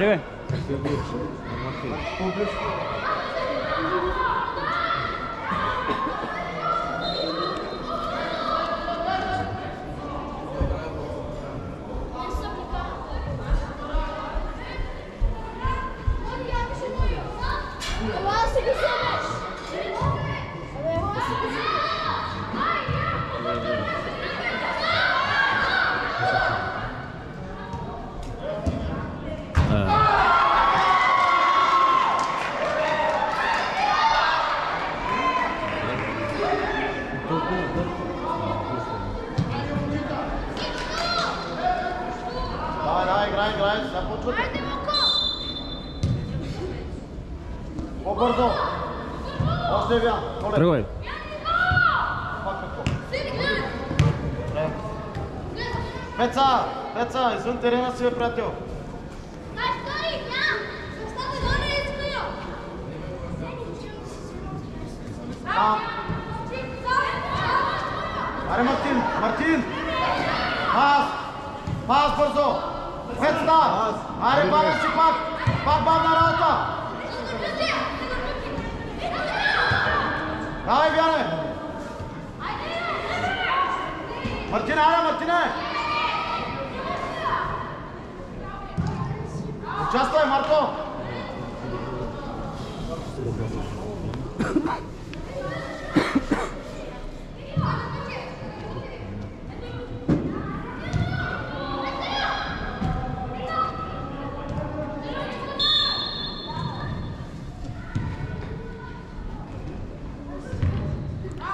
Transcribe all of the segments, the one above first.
Айде бе! Играй, започвате. По-бързо. Още е вян. Тръгвай. Пеца, извън терена си, бе, приятел. Аре, Мартин! Пас бързо! Пецата! Аре, бавя си пак бавна работа! Давай, Вяне! Мартине! Участвай, Марко!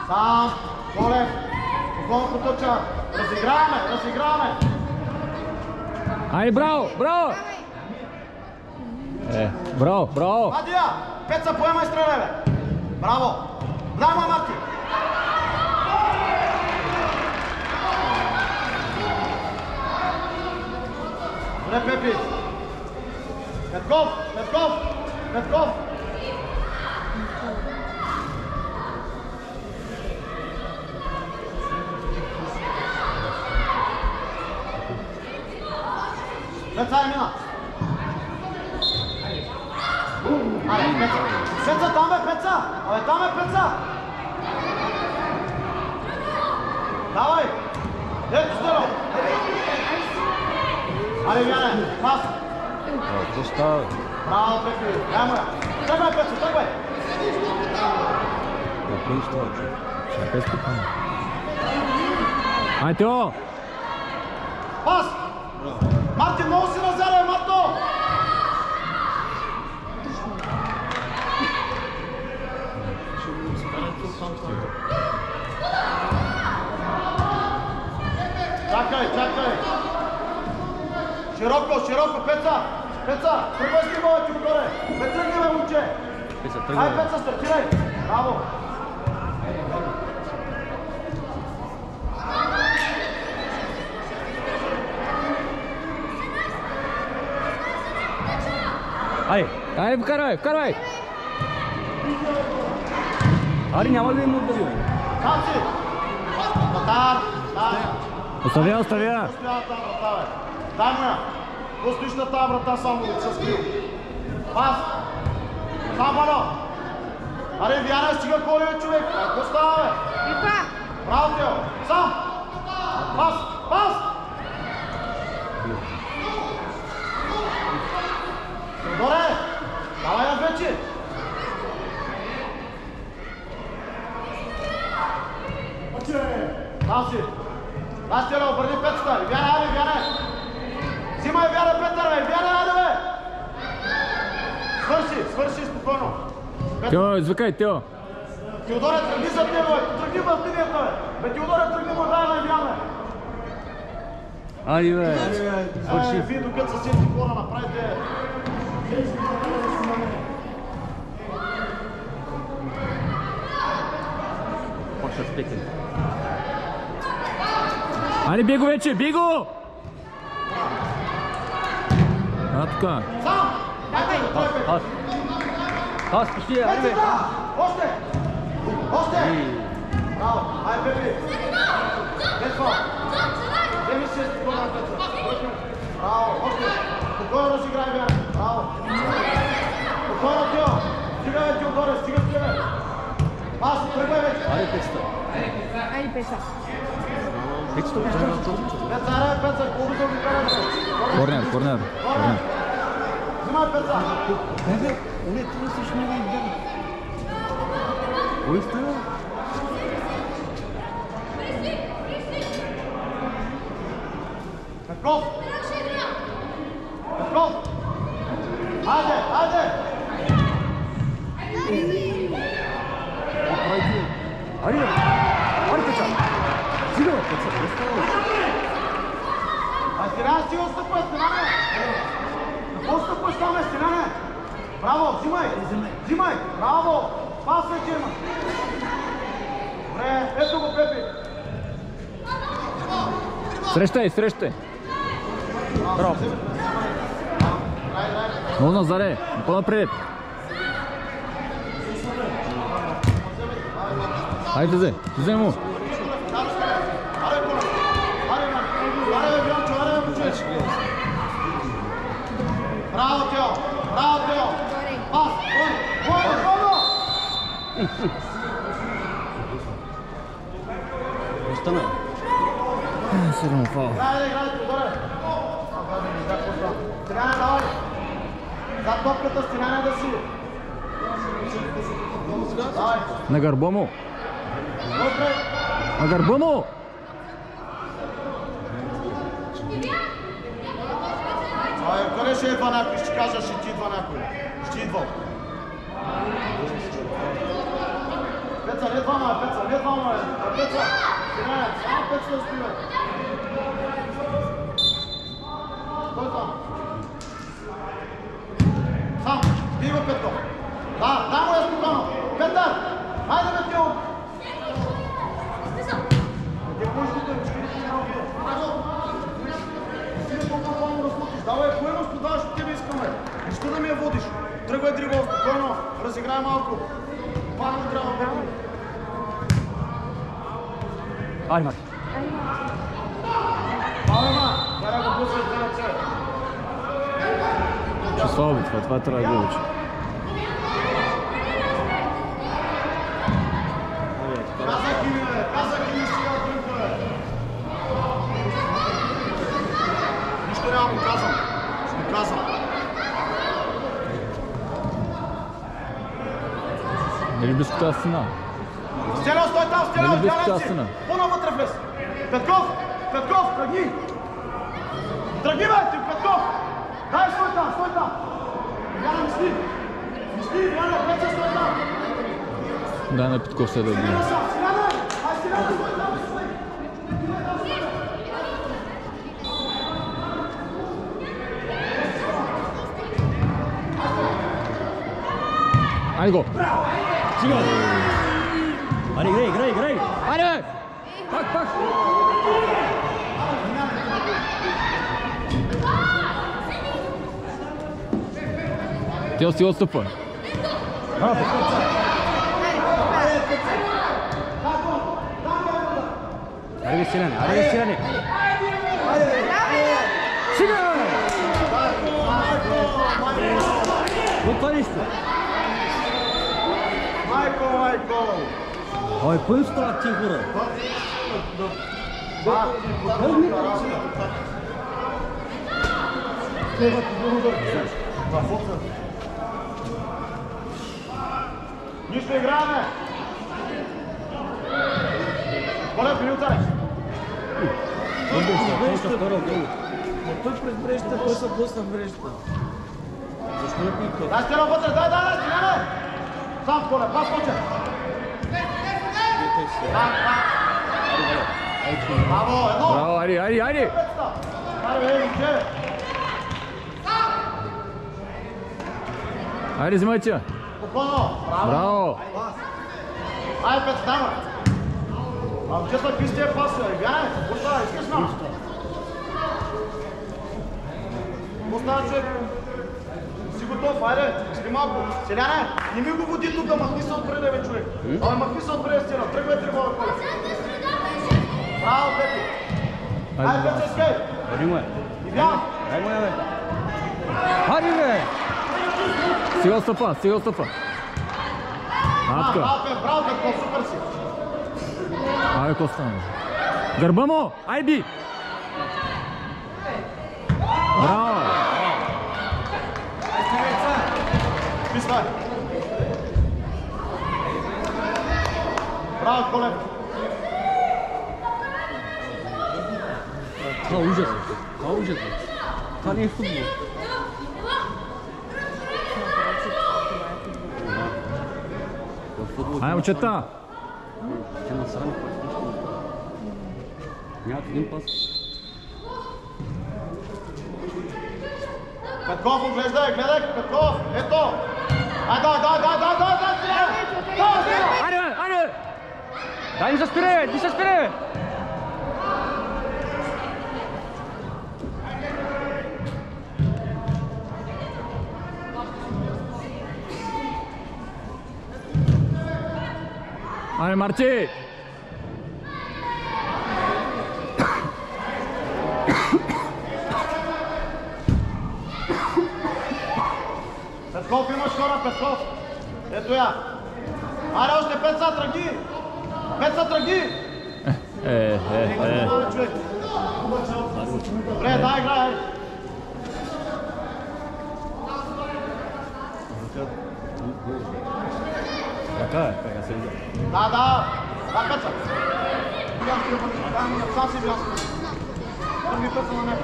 Сам, Колев, отгоно потъча. Разиграваме. Айде, браво! Браво! Адия, Пеца, поемай стреля, бе. Браво. Дай му, Марти. Добре, Пепи. Петков. Пеца е мина. Аре, Пеца, там бе, Пеца! Абе, там е Пеца! Давай! Ето стеро! Аре, Вяне, пас! Какво става? Браво, Пепи! Дай му я! Тръгвай, Пеца, тръгвай! Какво става, човек? Чакай спокойно. Айде, Тео! Пас! Мартин, много си разяра, Марто! Чакай! Широко, Пеца, тръгвай с тимовете отгоре! Бе, тръгни, бе, момче! Ай, Пеца, стартирай! Браво! Айде, вкарвай! Ари, няма да им отдали. Хаци! Татар! Оставя! Дай му я! Го стоиш на тази врата само, да се скрил. Пас! Сам, Вано! Аре, Вяна, стига коли, бе, човек! Какво става, бе? Браво, Тео! Сам! Пас! Теодоре! Давай я вече! Там си! Аз ще обърни Пецата! Вяне! Взимай, Вяне, Петър, бе! Вяне, айде, бе! Свърши спокойно! Тео, извикай, Тео! Теодоре, тръгни зад него, бе! Тръгни в линията, бе! Бе, Теодоре, тръгни му, дай на Вяне! Айде, бе! Свърши! Вие докато са сети хора, направите... Почва спекали. Айде, бего вече, бего! Така. Сам! Пас, пиши, айде, бе! Още! Браво! Ай, Пепи! Петко! Деми се спокойно, Петко! Браво! Още! Спокойно разиграй, бе! Браво! Спокойно, Тео! Стига бе, Теодоре, стига, стига бе! Пас, тръгвай вече! Аре, Пецата. Айде, Пеца. Пецата. Пеца, аре, Пеца, колко да ви караш? Корнер, корнер. Корнер! Взимай, Пеца! Не, ти не си шмига и бега. Кой става? Петков! Петков! Айде, айде! Аре, аре, Пеца! Стига, Пеца, кой става? А стена, си отстъпвай, стена не! Какво отстъпваш там, стена не? Браво, взимай! Взимай! Браво! Пас вече има! Добре, ето го, Пепи! Срещай, срещай. Браво. Много назаре, по-напред. Хайде, взе, взе му. Браво, Тео! Браво, Тео! Пас! Горе! Остана. Сирано фал. Играй, Теодоре! Стеняне, давай! Зад топката, Стеняне да си! Давай! На гърба му. Вътре! На гърба му. Къде ще идва някой? Ще кажа, ще ти идва някой. Ще идва. Пеца, не двама, Пеца, не двама. Пеца, Стеняне, само Пеца да стои. Стой там. Сам, бий го, Петко. Да, дай му я спокойно. Петър, хайде бе, Тео. Не можеш да давай, кое му сподаваш от тебе искаме? Защо да ми я водиш? Тръгвай дрибъл, спокойно, разиграй малко. Пак не трябва да бъде. Айде, Мати. Алема, кара го пусай за ръце. Ще слаби това трябва да го учи. Казах и ми, бе, казах и ми сега тръгва, бе. Нищо няма му казвам. Ще му казвам. Нали близката стена? Стена, стой там, Стена, Нали близката гледай си. стена? По-навътре влез. Петков, Петков, тръгни. Тръгни, бе, ти, Петков. Дай, стой там. Яна, мисли. Мисли, Яна, Пеца, стой там. Дай на Петков се да бие. Стена, Стена, ай, Стена, стой там, стой. Айде го! Стига! Аре, играй! Айде, бе! Пак! Тео си отстъпва. Аре, Стиляне! Стига! Това нещо? Майко! Ой, кой става ти хора? Нищо играме! Коля, приютаре! Той през мрежата, той се блъсна в мрежата. Защо е пика? Дай Стена вътре, дай, Стеняне! Сам, Коля, пас поче! Браво, едно! Браво, айде! Айде, момче! Айде, взимайте я! Спокойно! Браво! Айде, Пец, дай ме! Момчета, какви сте паси, Ивяне? Какво става? Искаш нам? Какво става, човек? Си готов, айде, спи малко. Селяне, не ми го води тук, махни се отпреде, бе, човек. Абе, махни се отпреде, Стена, тръгвай трибала, Коля. Браво, Пепи. Айде, Пец, искай. Ари му е. Ивян. Дай му е, бе. Ари, бе. Стига отстъпа, стига отстъпа. Атка. Браво, Петков, супер си. Айде, Коста. Гърба му! Айди! Браво! Писвай. Браво, Колев. Това е ужасно. Това е ужасно. Това не е футбол. Айде, момчета! Ще насрам. Няма един пас. Петков, оглеждай, гледай, Петков, ето! Айде! Айде! Дай ни се спире, ни се спире! Айде, Марти! Петков, имаш хора, Петков! Ето я! Айде, още 5 са, тръги! 5 са, тръги! Човек. Добре, дай, играй! Така е, така се иде. Да, Пеца! Сам си бял. Други Пеца на него.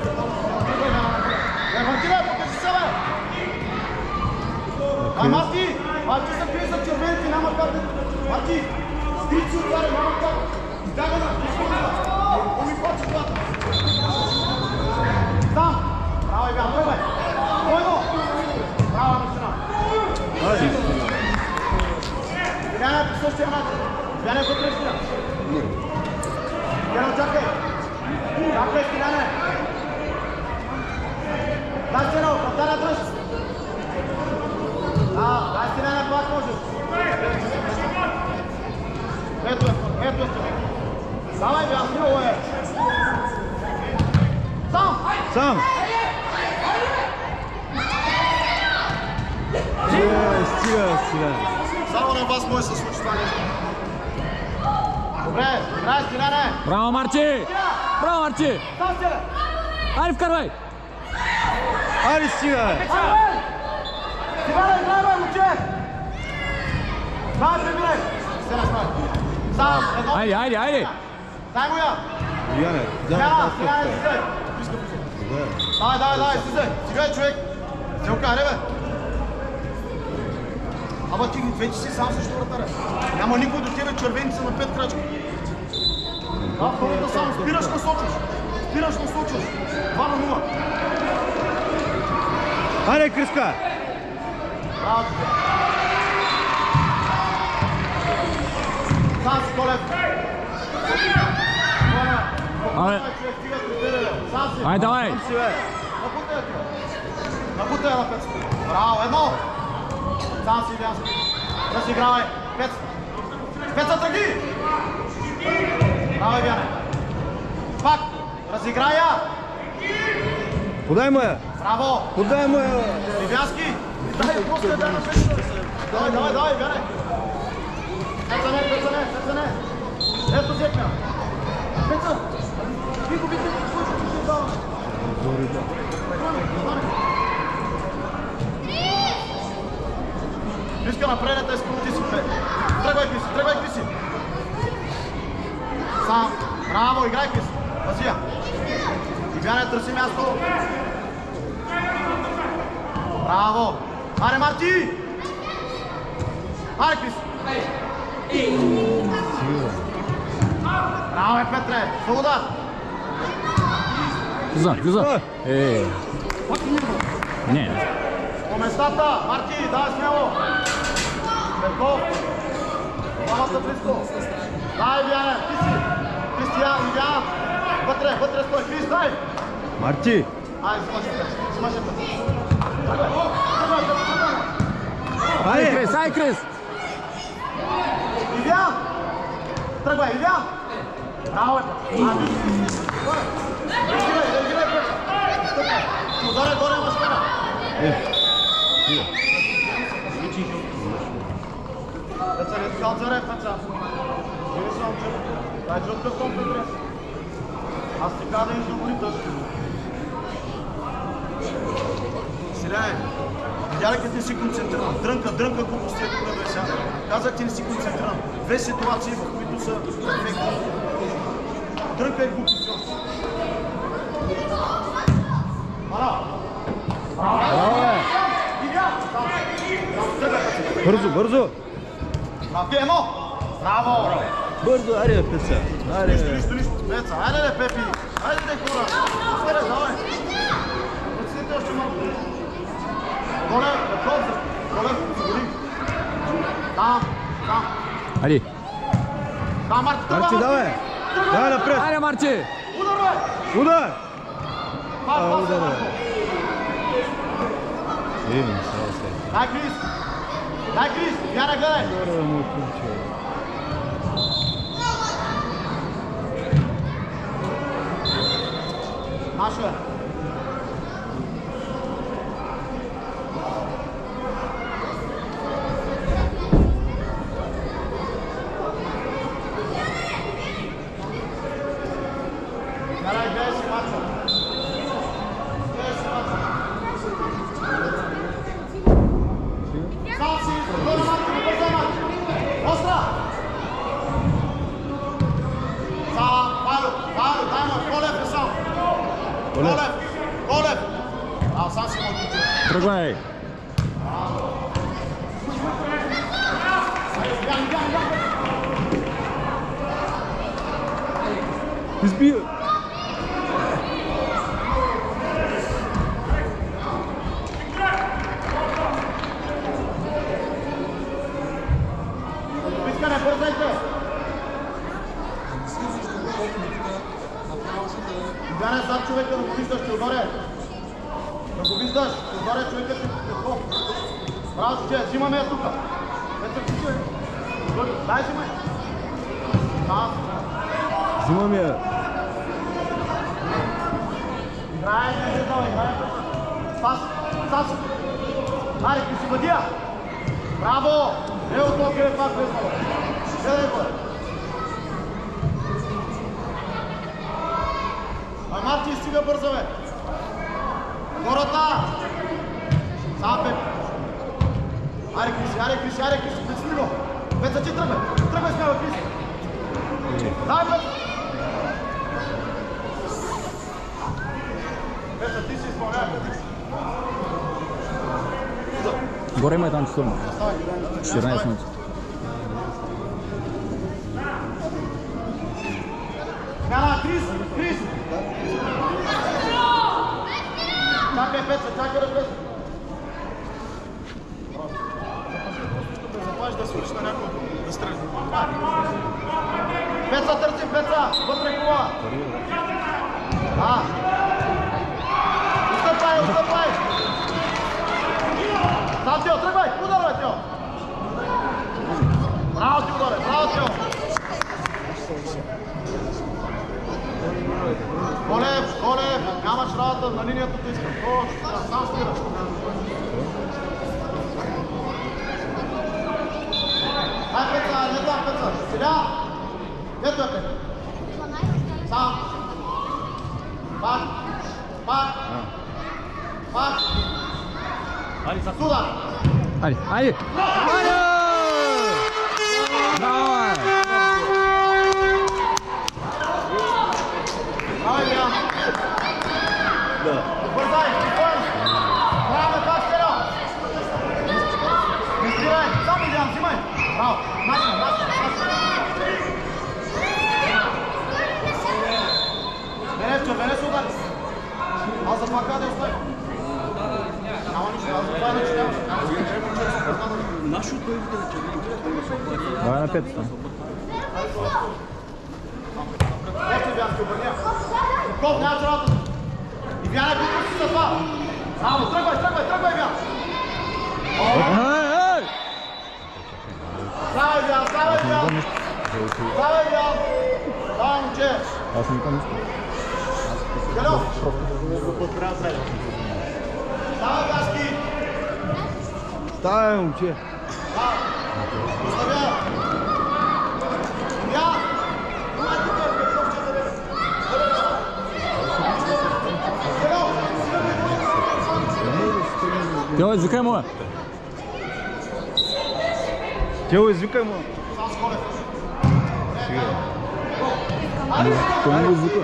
Левантина, покажи се, бе! Марти! Марти се крие за червените, няма как да... Марти! Стрици отваря, няма как! Избяга на изхода! Оми почи колата! Там! Браво, Иван, тръгвай! Тройно! Браво, Мишина! Ивяна е по същия начин! Ивяна е вътре, Ивяна! Ивяна, чакай! Чакай, Ивяна! Дай се едно, оправдана дръж! Дай си Ивяна, пак можеш! Ето е! Давай, Ивян, сило е! Сам! Стига. Само на вас може да се случи това нещо. Добре, играй, Стиляне! Браво, Марти! Браво, Марти! Там се! Айде, вкарвай! Айде, стига, бе! Стиляне, играй, бе, момче! Давай, преминай! Се насмай! Сам, едно! Айде! Дай му я! Яне, Стиляне, слизай! Давай, слизай! Стигай, човек! Телка, аре, бе! Ама ти вече си сам срещу вратаря. Няма никой до тебе, червените са на 5 крачки. Да, втората само. Спираш, насочваш. 2-0. Айде, Криска! Браво, ти. Сам си, Колев. Абе. Айде, давай! Напутай я на Пец. Браво, едно. Сам си, Ивян. Разигравай. Пеца, тръги! Браво, Ивяне. Пак. Разиграй я. Подай му я! Браво. Подай му я! Ивянски. Дай, после да на Пеца. Давай, Ивяне. Пеца не. Ето зекня. Пеца. Ви го видите, какво ще дава. Иска напредната, ти си. Тръгвай, Криси. Сам. Браво, играй, Криси. Васия. Ивяне, търси място. Браво. Аре, Марти. Аре, Криси. Браво, Петре. Свобода. Влиза. Не. По местата. Марти, давай смело. Петков. Двамата близко. Дай, Ивяне. Ти си. Кристиян, Ивян. Вътре стой. Крис, дай. Марти! Айде, смъжи Петър. Айде, Крис! Ивян! Тръгвай, Ивян! Браво, е! Издигай, Петър! Горе, машкана! Пеца, не си алцаре, Пеца. Вие си алцаре. Дай жълтка в том Петре. Аз ти каза да изговори тъжки. Силяне, видя ли като не си концентриран? Дрънка глупости, ако не беше. Казах ти не си концентриран. Две ситуации, в които са перфектни. Дрънка е глупости. Браво, бе! Бързо! Емо! Браво! Бързо, аре, Пеца. Нищо. Пеца, айде, Пепи! Айде, хора! Айде, давай! Прецените още малко. Колев, сигури. Там. Айде! Там, Марти, тръгва! Марчи, давай! Давай напред! Айде, Марчи! Удар, бе! Удар! Пас, удар, Марко! Дай, Крис! Вяра, гледай! Наша е. Вяра, гледай си мача. Сам си, бързо Марко, бързо Марко. Остра! Валю, дай му, Колев е сам. Колев! Сам си му отключил. Тръгвай! Избия! Искане, бързайте! Игане зад човека да го виждаш, Теодоре! Да го виждаш, Теодоре, човекът е какво? Браво, че, взимаме я тука! Петър, ти че? Дай, взимай! Взимам я! Играе, играе! Пас! Аре, ти си бъдия! Браво! Ево толкова е пак влезнало! Гледай го! Марти, стига бързо, бе! Хората! Сам, Пеп! Аре, Криси! Прецени го! Пеца, ти тръгвай! Тръгвай с него, Криси! Дай, Пеца! Пеца, ти си изпълнява, Пеца! Горе има там часовно. 14 минути. Крис! Чакай, Пеца, Пеца! Запаш да свърши на някой да стреля. Пеца, търси, Пеца! Вътре кола! Отстъпай! Там, Тео, тръгвай! Удар, бе, Тео! Браво, Теодоре! Браво, Тео! Колев! Нямаш работа на линията да искам. Сам спираш. Ай, Пеца, не там, Пеца. Сега! Ето е, Пеца. Сам. Пак. Суда! Айде! Браво, бе! Айде! Бързай! Браво, пак стеро! Не стирай! Само идеам, взимай! Браво! Наша! Венец удар! Аз за това къде остави? Няма нищо, аз за това иначе нямаш. Нашото идите на червени. Давай на петата. Още Вянски обърня. Ников, нямаш работа. И Вяна глупо си за това. Само, тръгвай, Вян. Славай, Вян. Давай, момче. Аз не към нищо. Гало. Давай, Вяски. Ставай, момче. Оставяй. Тя извикай му. Тя извикай му. Той не го извика. Той не му извика.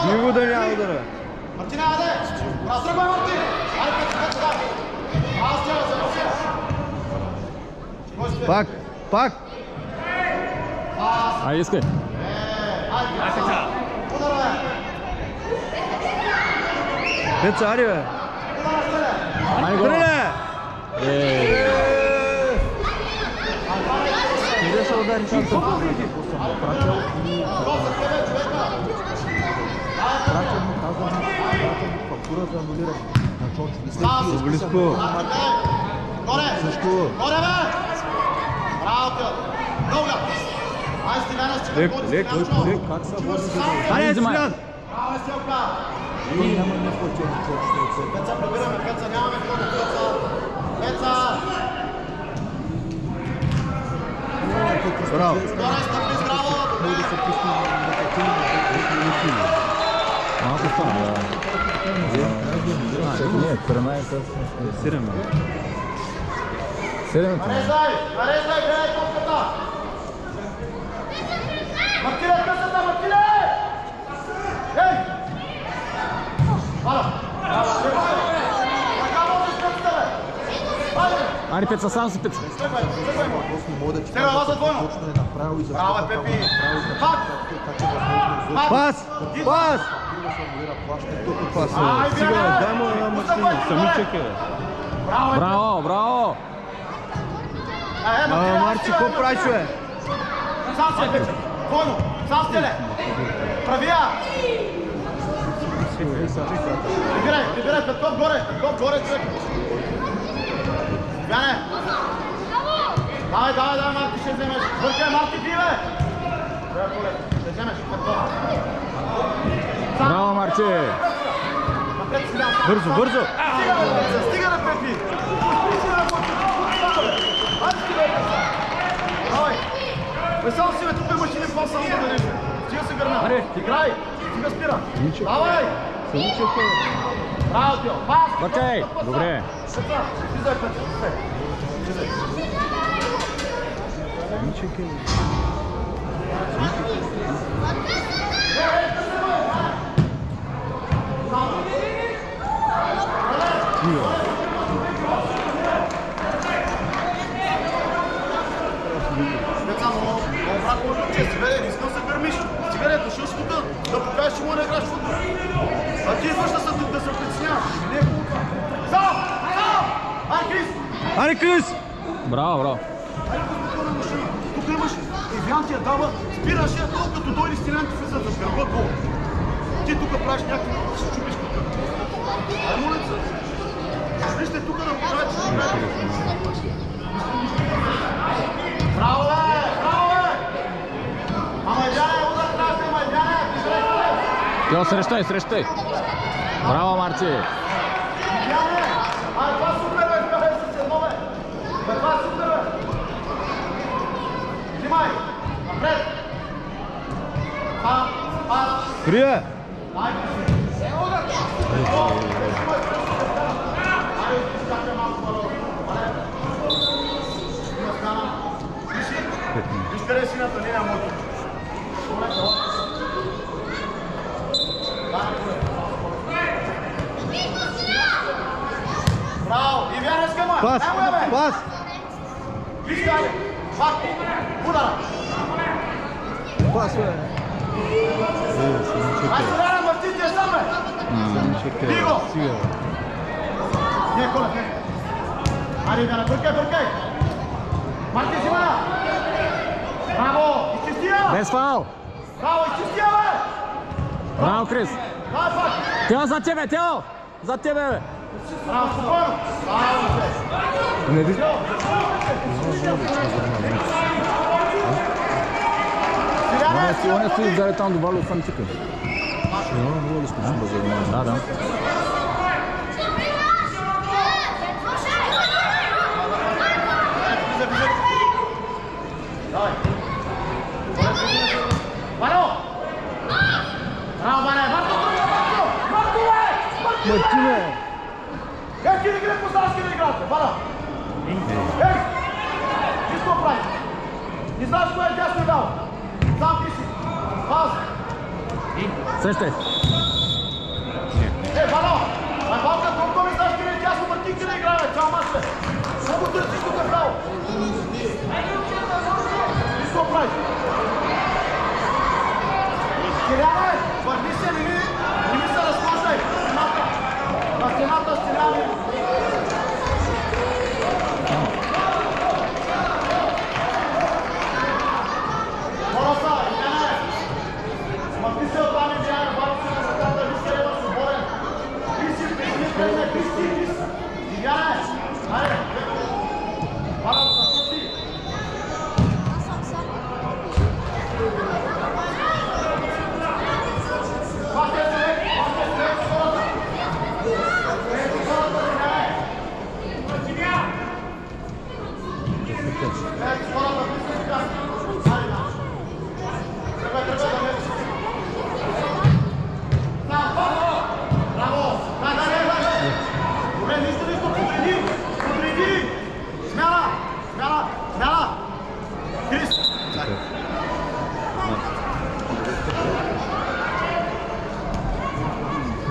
Никого да няма удара. Мартина, аде! Разтръгвай, Мартин! Айде, пет, да! Аз тя да се носия! Пак, пак! Айде, искай. Айде, удара, бе! Пеца, ари, бе! Айде, го. Стреля! Къде се удари шанта? Пратил му, каза му, фактура за анулиране. На Чончо. Близко. Горе! Също. Горе, бе! Браво, Тил! Много! Айде, Стиляна, стига Лек, горе, лек, Стиляна, лек. Как са води за Аре, взимай. Стилян! Браво, Стилка! Ние няма неплатени Чончо. Пеца, прибираме, Пеца, нямаме какво да Пеца! Пеца! Браво! Горе, стъпи, здраво! Може да се пусне на такива. Малко стана, да. Не, 13. 7. 7. Нареждай! Нареждай, гледай топката! Мартине, късата, Мартине! Ей! Ала! Така можеш късата, бе! Айде! Айде, Пеца, сам си, Пеца. Стъпай, стъпай му! Просто не мога да ти Сега, кажа, лаза двойно. точно е направил и защо Браво, така Пепи! го направил, и Пак! как е възможно изобщо. Пас! Пас! Да се анулира плащането. Тук пас. Ай, Стига, бяга! дай му една машина. Самичък е. Браво, е! Браво, браво. Марчи, какво правиш, бе? Сам се, Петя! Двойно! Сам стеле! Правия! Прибирай, Петков горе! Петков горе, човек! Бяне! Давай, Марти, ще вземеш! Бъркай, Марти, ти, бе! Ще вземеш, Петков! Браво, Марче. Напред си дам! Бързо, бързо! Стига да, Пепи! Давай! Весел си, бе, тук имаш един пас само да дадеш. Стига се гърна! Играй! Стига спира! Давай! Самичък е. Браво, Тио! Пас! Окей, добре. Петра! Слизай, Петра! Слизай! Самичък е. Деца, много брат, който че си, бе, не искам се гърмиш. Стига, не, дошъл си тук да покажеш, че му не играш футбол. А ти идваш да се тук да се притесняваш. Не е хубаво това. Сам! Ай, Крис! Аре, Крис! Браво, браво. Айде го спокойно машина. Тук имаш Евян ти я дава, спираш я, толкова като дойде Стилян ти влиза за гърба гол. Ти тук правиш някакви, се чупиш тук. Ай, моля се. Вижте тук да го правиш. Браво, бе! Браво, бе! Ама Евяне, удар трябва да има, Евяне! Тя срещай. Браво, Марче. Евяне! Ай, това супер, бе! Това е с едно, бе! Бе, това е супер, бе! Взимай! Напред! Пас! Прие! Ай, виж къде си на тънина мото. Браво! И вяна скъма! Пас! Пас! Виж къде! Пак! Удара! Пас, бе! Самичък Ай, е. Соляна, Мартин, ти е сам, бе! Самичък е. Диго! Стига, бе. Не, Коля, не! Айде, Вяна, бъркай! Мартин, взима я! Браво! Изчисти я! Без фаул. Браво, изчисти я, бе! Браво, Крис. Давай пак! Тео за тебе, Тео. За тебе, бе. Браво, спокойно! Браво, бе! Не вижда. Стиляне, Он стои издаде там до Валио Фантика. Много ли скучно да занимавам? Да. Давай! Вано! Martine! Ей, ти не ги не познаваш къде играете, бара! Ей! Ти какво прави? Не знаеш кое е дясно дал? Сам ти си! Паз! Срещай! Е, бара! Ай, балка, толкова не знаеш къде е дясно, ма ти къде играе, цял мач бе! Много търсиш тук е право! Ти какво прави? Стиляне! Върни се, не ми се разхождай! Стената! На стената, стиляне! Хората, Иляне! Смъкни се оттам и Иляне, бави се на ръката, ви се ева свободен! Криси, призни, Криси! Иляне! Хайде! Бара, насочи!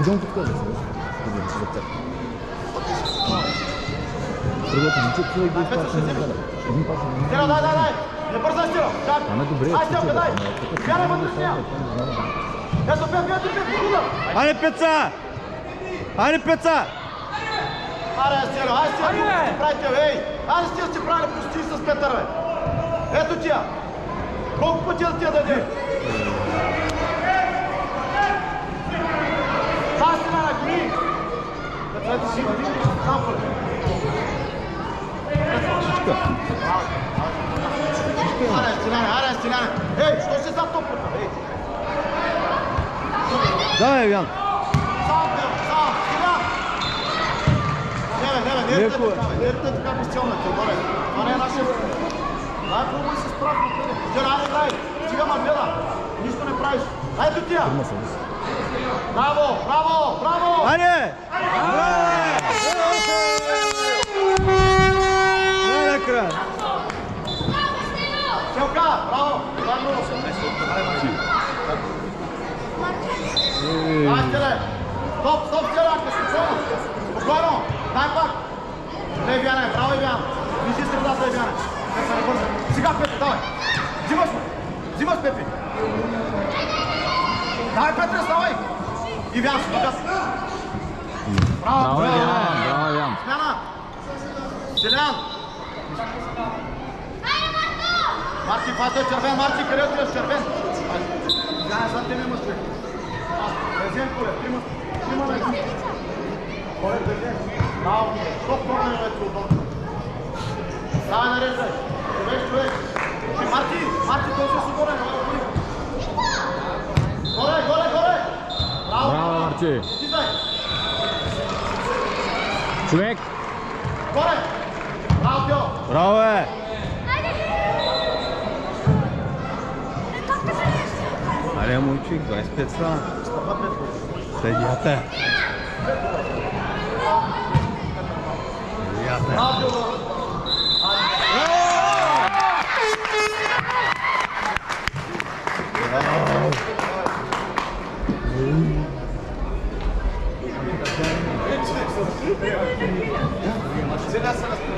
Идем подказать, слышишь? Идем, что за Другото, ничего, твой гей паша не дали. Един паша не Стиро, дай! Не бързай, Стиро! Ама добре, ай, Стиро, дай! Вярай вътрешния! Ето, Пеп, удар! Айде, Пеца! Айде, Пеца! Аре, Стиро, ай, Стиро, колко си правите, ей! Айде, Стиро, си правили прости с Петър, бе! Ето тия! Колко пъти да ти я даде? Дай си на коли! Петър, си върви, там първи! Аре, Стиляне! Ей, що си зад топата? Ей! Давай, Ян! Сам, Стилян! Не е така безцелна, Теодоре. Това не е нашия въпрос. Дай, пробвай се справи на тебе. Стиляне, дай! Стига ма гледа! Нищо не правиш. Дай до тия! Браво! Айде! Накрая! Челка, браво! Дай, Стиле! Стоп, Стиляне, спокойно! Дай пак! Не, Вяне, браво, Ивян! Вижи средата, Ивяне! Не се не бърза! Сега, Пепи, давай! Взимаш, Пепи! Давай, Петре, ставай! Ивян, си тука! Браво, Ян! Смяна! Стилян! Марти, пазда е червен, Марти, къде отиваш червен? Ивяне, зад тебе имаш човек. Резен, коле, трима на един. Коле, резен. Браво, стоп, това не е вече удобно. Давай, нареждай. Човек. Марти, той се свободен, горе! Браво, Марти! Стизай! Човек! Горе! Браво, Тео! Браво, бе! Аре, момчик, 25 страна. Съдията. Браво, Тео! Сега се разпочва.